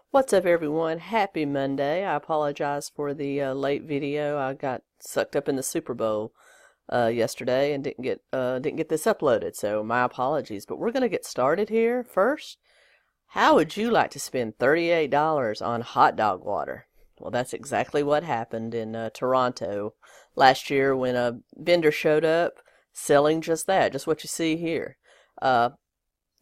What's up, everyone? Happy Monday. I apologize for the late video. I got sucked up in the Super Bowl yesterday and didn't get this uploaded, so my apologies. But we're gonna get started here. First, how would you like to spend $38 on hot dog water? Well, that's exactly what happened in Toronto last year when a vendor showed up selling just that, just what you see here. Uh,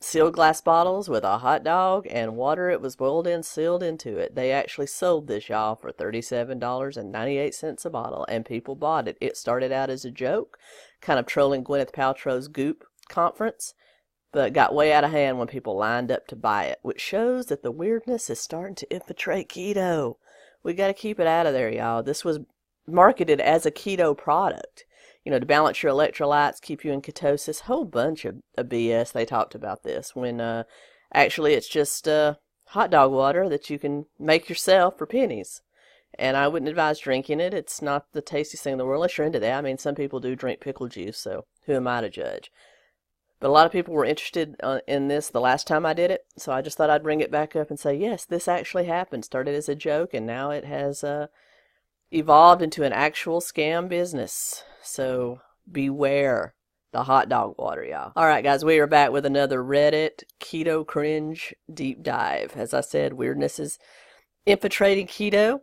Sealed glass bottles with a hot dog and water it was boiled in sealed into it. They actually sold this, y'all, for $37.98 a bottle, and people bought it. It started out as a joke, kind of trolling Gwyneth Paltrow's Goop conference, but got way out of hand when people lined up to buy it, which shows that the weirdness is starting to infiltrate keto. We got to keep it out of there, y'all. This was marketed as a keto product, to balance your electrolytes, keep you in ketosis, whole bunch of BS. They talked about this when actually it's just hot dog water that you can make yourself for pennies. And I wouldn't advise drinking it. It's not the tastiest thing in the world unless you're into that. I mean, some people do drink pickle juice, so who am I to judge? But a lot of people were interested in this the last time I did it, so I just thought I'd bring it back up and say, yes, this actually happened. Started as a joke, and now it has evolved into an actual scam business. So beware the hot dog water, y'all. All right, guys, we are back with another Reddit keto cringe deep dive. As I said, weirdness is infiltrating keto.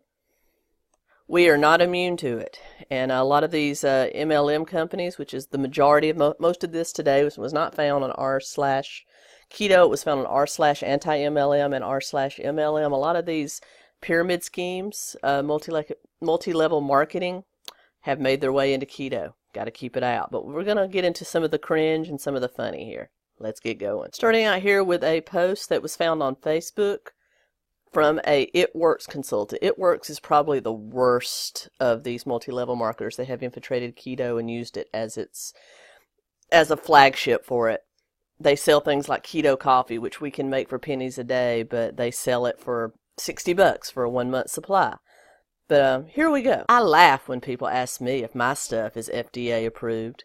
We are not immune to it. And a lot of these MLM companies, which is the majority of most of this today, was not found on r/keto. It was found on r/anti-MLM and r/MLM. A lot of these pyramid schemes, multi-level marketing, have made their way into keto. Got to keep it out. But we're going to get into some of the cringe and some of the funny here. Let's get going. Starting out here with a post that was found on Facebook from a It Works consultant. It Works is probably the worst of these multi-level marketers. They have infiltrated keto and used it as a flagship for it. They sell things like keto coffee, which we can make for pennies a day, but they sell it for $60 for a 1-month supply. But here we go. I laugh when people ask me if my stuff is FDA approved.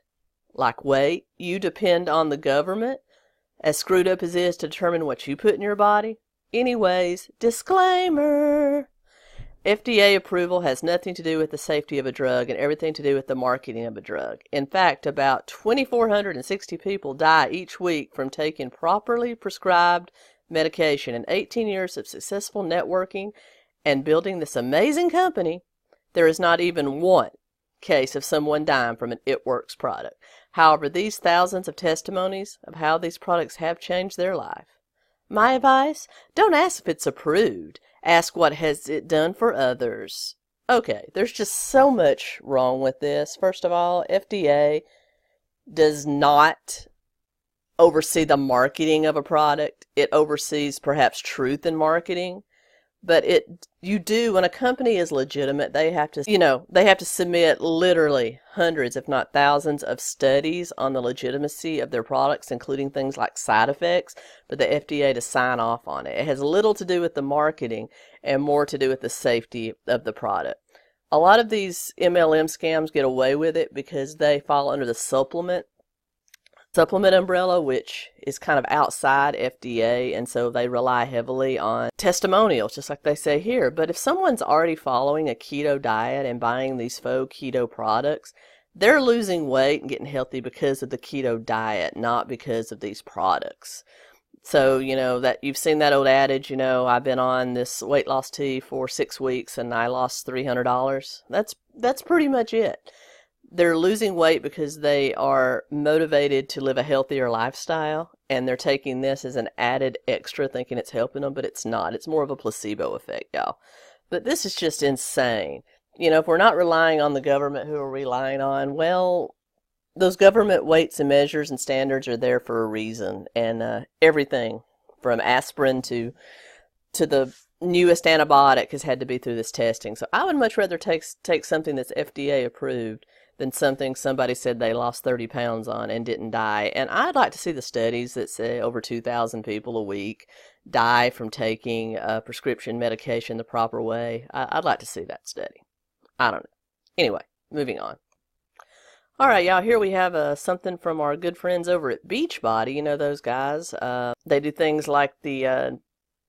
Like, wait, you depend on the government? As screwed up as it is to determine what you put in your body? Anyways, disclaimer. FDA approval has nothing to do with the safety of a drug and everything to do with the marketing of a drug. In fact, about 2,460 people die each week from taking properly prescribed medication. In 18 years of successful networking and building this amazing company, there is not even one case of someone dying from an It Works product. However, these thousands of testimonies of how these products have changed their life. My advice? Don't ask if it's approved. Ask what has it done for others. Okay, there's just so much wrong with this. First of all, FDA does not oversee the marketing of a product. It oversees perhaps truth in marketing. But you do, when a company is legitimate, they have to submit literally hundreds, if not thousands, of studies on the legitimacy of their products, including things like side effects, for the FDA to sign off on it. It has little to do with the marketing and more to do with the safety of the product. A lot of these MLM scams get away with it because they fall under the supplement umbrella, which is kind of outside FDA, and so they rely heavily on testimonials, just like they say here. But if someone's already following a keto diet and buying these faux keto products, they're losing weight and getting healthy because of the keto diet, not because of these products. So, that you've seen that old adage, I've been on this weight loss tea for 6 weeks and I lost $300. That's pretty much it. They're losing weight because they are motivated to live a healthier lifestyle, and they're taking this as an added extra, thinking it's helping them, but it's not. It's more of a placebo effect, y'all. But this is just insane. If we're not relying on the government, who are we relying on? Well, those government weights and measures and standards are there for a reason, and everything from aspirin to the newest antibiotic has had to be through this testing. So I would much rather take something that's FDA approved than something somebody said they lost 30 pounds on and didn't die. And I'd like to see the studies that say over 2,000 people a week die from taking prescription medication the proper way. I'd like to see that study. I don't know. Anyway, moving on. All right, y'all, here we have something from our good friends over at Beachbody. You know those guys. They do things like the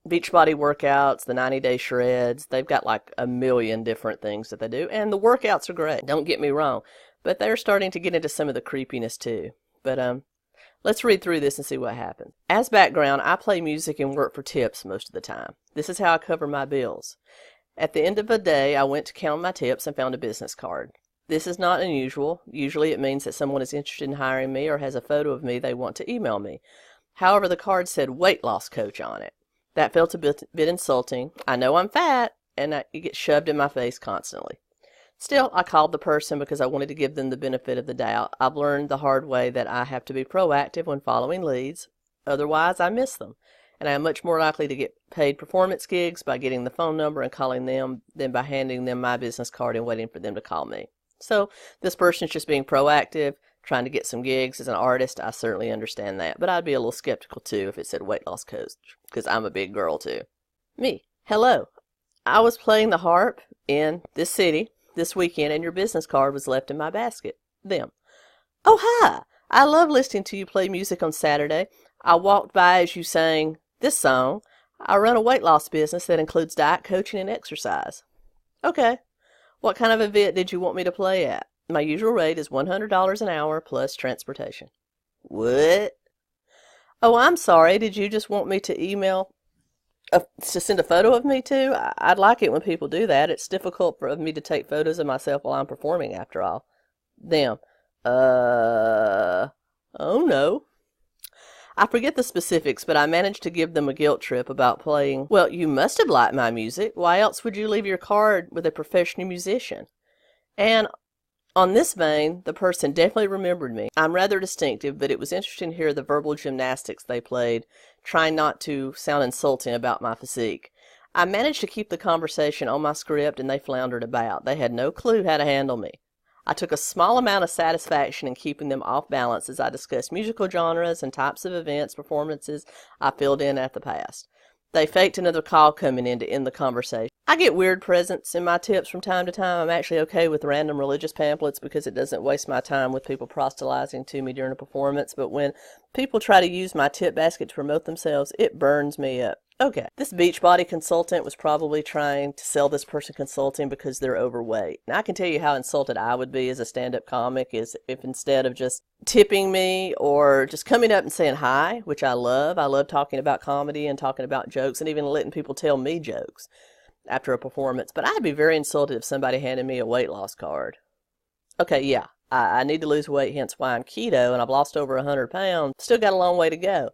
Beachbody workouts, the 90-day shreds. They've got like a million different things that they do. And the workouts are great. Don't get me wrong. But they're starting to get into some of the creepiness too. But let's read through this and see what happens. As background, I play music and work for tips most of the time. This is how I cover my bills. At the end of the day, I went to count my tips and found a business card. This is not unusual. Usually it means that someone is interested in hiring me or has a photo of me they want to email me. However, the card said weight loss coach on it. That felt a bit insulting. I know I'm fat, and it gets shoved in my face constantly. Still, I called the person because I wanted to give them the benefit of the doubt. I've learned the hard way that I have to be proactive when following leads. Otherwise, I miss them. And I am much more likely to get paid performance gigs by getting the phone number and calling them than by handing them my business card and waiting for them to call me. So this person is just being proactive, trying to get some gigs. As an artist, I certainly understand that. But I'd be a little skeptical too if it said weight loss coach, because I'm a big girl too. Me. Hello. I was playing the harp in this city this weekend and your business card was left in my basket. Them. Oh, hi. I love listening to you play music on Saturday. I walked by as you sang this song. I run a weight loss business that includes diet coaching and exercise. Okay. What kind of event did you want me to play at? My usual rate is $100 an hour plus transportation. What? Oh, I'm sorry. Did you just want me to email, to send a photo of me too? I'd like it when people do that. It's difficult for me to take photos of myself while I'm performing after all. Them. Oh no. I forget the specifics, but I managed to give them a guilt trip about playing. Well, you must have liked my music. Why else would you leave your card with a professional musician? And on this vein, the person definitely remembered me. I'm rather distinctive, but it was interesting to hear the verbal gymnastics they played, trying not to sound insulting about my physique. I managed to keep the conversation on my script, and they floundered about. They had no clue how to handle me. I took a small amount of satisfaction in keeping them off balance as I discussed musical genres and types of events, performances I filled in at the past. They faked another call coming in to end the conversation. I get weird presents in my tips from time to time. I'm actually okay with random religious pamphlets because it doesn't waste my time with people proselytizing to me during a performance. But when people try to use my tip basket to promote themselves, it burns me up. Okay, this Beachbody consultant was probably trying to sell this person consulting because they're overweight. And I can tell you how insulted I would be as a stand-up comic is if instead of just tipping me or just coming up and saying hi, which I love talking about comedy and talking about jokes and even letting people tell me jokes after a performance. But I'd be very insulted if somebody handed me a weight loss card. Okay, yeah, I need to lose weight, hence why I'm keto, and I've lost over 100 pounds. Still got a long way to go.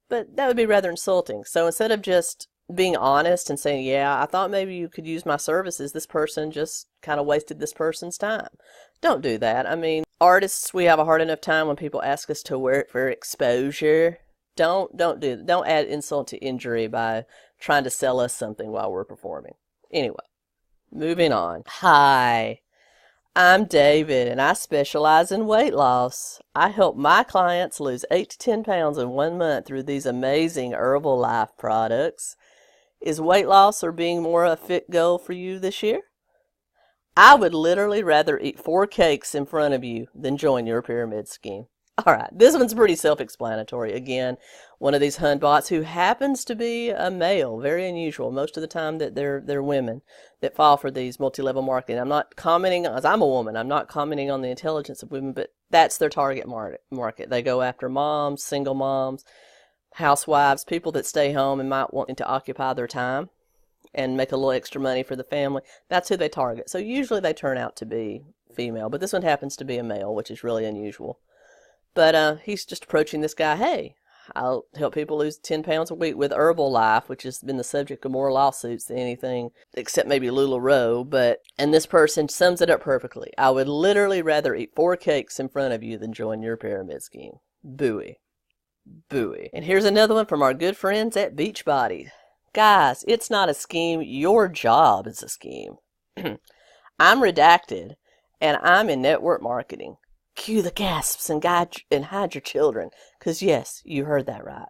But that would be rather insulting. So instead of just being honest and saying, yeah, I thought maybe you could use my services, this person just kind of wasted this person's time. Don't do that. I mean, artists, we have a hard enough time when people ask us to wear it for exposure. Don't add insult to injury by trying to sell us something while we're performing. Anyway, moving on. Hi. I'm David, and I specialize in weight loss. I help my clients lose 8 to 10 pounds in 1 month through these amazing Herbalife products. Is weight loss or being more a fit goal for you this year? I would literally rather eat 4 cakes in front of you than join your pyramid scheme. All right, this one's pretty self-explanatory. Again, one of these Hunbots who happens to be a male, very unusual. Most of the time that they're women that fall for these multi-level marketing. I'm not commenting, as I'm a woman, I'm not commenting on the intelligence of women, but that's their target market. They go after moms, single moms, housewives, people that stay home and might want to occupy their time and make a little extra money for the family. That's who they target. So usually they turn out to be female, but this one happens to be a male, which is really unusual. But he's just approaching this guy, hey, I'll help people lose 10 pounds a week with Herbalife, which has been the subject of more lawsuits than anything, except maybe LuLaRoe. And this person sums it up perfectly. I would literally rather eat 4 cakes in front of you than join your pyramid scheme. Booey. Booey. And here's another one from our good friends at Beachbody. Guys, it's not a scheme. Your job is a scheme. I'm redacted, and I'm in network marketing. Cue the gasps and hide your children, because yes, you heard that right.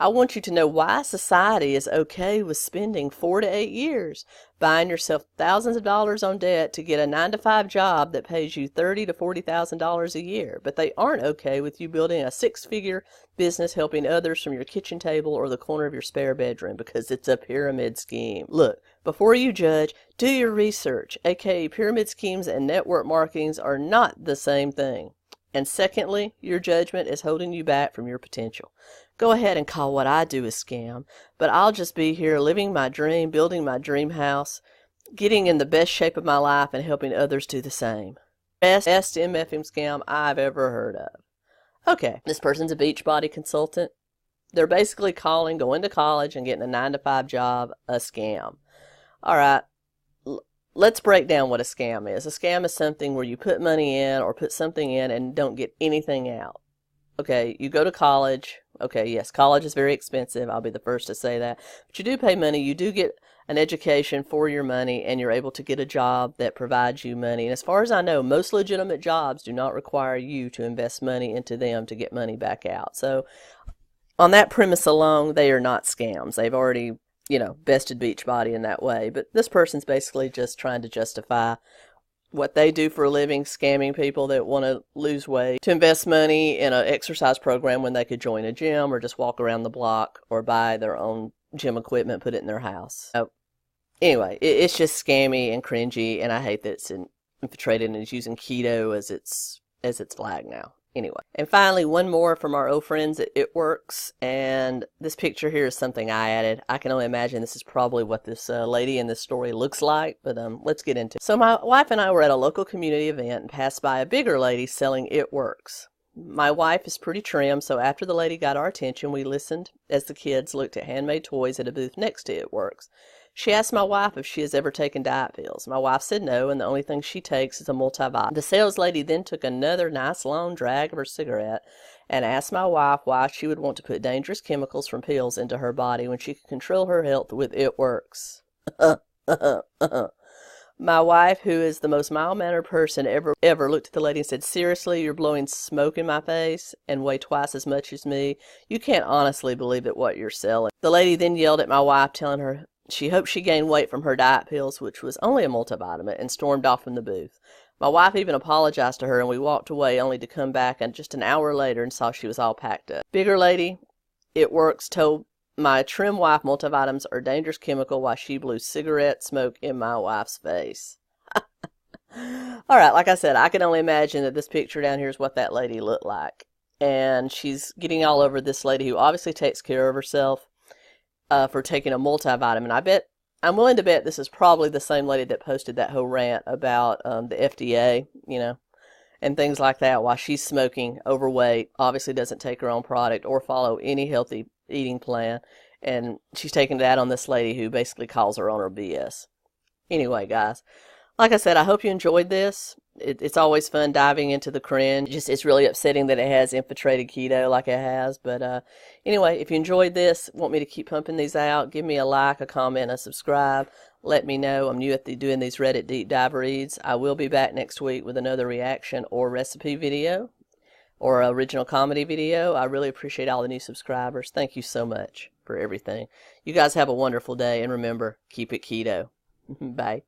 I want you to know why society is okay with spending 4 to 8 years buying yourself thousands of dollars on debt to get a 9-to-5 job that pays you $30,000 to $40,000 a year, but they aren't okay with you building a 6-figure business helping others from your kitchen table or the corner of your spare bedroom because it's a pyramid scheme. Look, before you judge, do your research, aka pyramid schemes and network marketings are not the same thing. And secondly, your judgment is holding you back from your potential. Go ahead and call what I do a scam, but I'll just be here living my dream, building my dream house, getting in the best shape of my life and helping others do the same. Best MFM scam I've ever heard of. Okay, this person's a Beachbody consultant. They're basically calling going to college and getting a 9-to-5 job a scam. All right, let's break down what a scam is. A scam is something where you put money in or put something in and don't get anything out. Okay, you go to college. Okay, yes, college is very expensive. I'll be the first to say that. But you do pay money. You do get an education for your money, and you're able to get a job that provides you money. And as far as I know, most legitimate jobs do not require you to invest money into them to get money back out. So on that premise alone, they are not scams. They've already, bested Beachbody in that way. But this person's basically just trying to justify what they do for a living, scamming people that want to lose weight, to invest money in an exercise program when they could join a gym or just walk around the block or buy their own gym equipment, put it in their house. Anyway, it's just scammy and cringy, and I hate that it's infiltrated and is using keto as its flag now. Anyway, and finally, one more from our old friends at It Works, and this picture here is something I added. I can only imagine this is probably what this lady in this story looks like, but let's get into it. So my wife and I were at a local community event and passed by a bigger lady selling It Works. My wife is pretty trim, so after the lady got our attention, we listened as the kids looked at handmade toys at a booth next to It Works. She asked my wife if she has ever taken diet pills. My wife said no, and the only thing she takes is a multivitamin. The sales lady then took another nice long drag of her cigarette and asked my wife why she would want to put dangerous chemicals from pills into her body when she could control her health with It Works. My wife, who is the most mild-mannered person ever, looked at the lady and said, "Seriously, you're blowing smoke in my face and weigh twice as much as me? You can't honestly believe that what you're selling." The lady then yelled at my wife, telling her she hoped she gained weight from her diet pills, which was only a multivitamin, and stormed off from the booth. My wife even apologized to her, and we walked away only to come back and just an hour later and saw she was all packed up. Bigger lady, It Works, told my trim wife multivitamins are dangerous chemical while she blew cigarette smoke in my wife's face. All right, like I said, I can only imagine that this picture down here is what that lady looked like. And she's getting all over this lady who obviously takes care of herself for taking a multivitamin. I'm willing to bet this is probably the same lady that posted that whole rant about the FDA, and things like that while she's smoking, overweight, obviously doesn't take her own product or follow any healthy eating plan, and she's taking that on this lady who basically calls her on her BS. Anyway, guys, like I said, I hope you enjoyed this. It's always fun diving into the cringe. It's really upsetting that it has infiltrated keto like it has. But anyway, if you enjoyed this, want me to keep pumping these out, give me a like, a comment, a subscribe. Let me know. I'm new at doing these Reddit deep dive reads. I will be back next week with another reaction or recipe video or original comedy video. I really appreciate all the new subscribers. Thank you so much for everything. You guys have a wonderful day, and remember, keep it keto. Bye.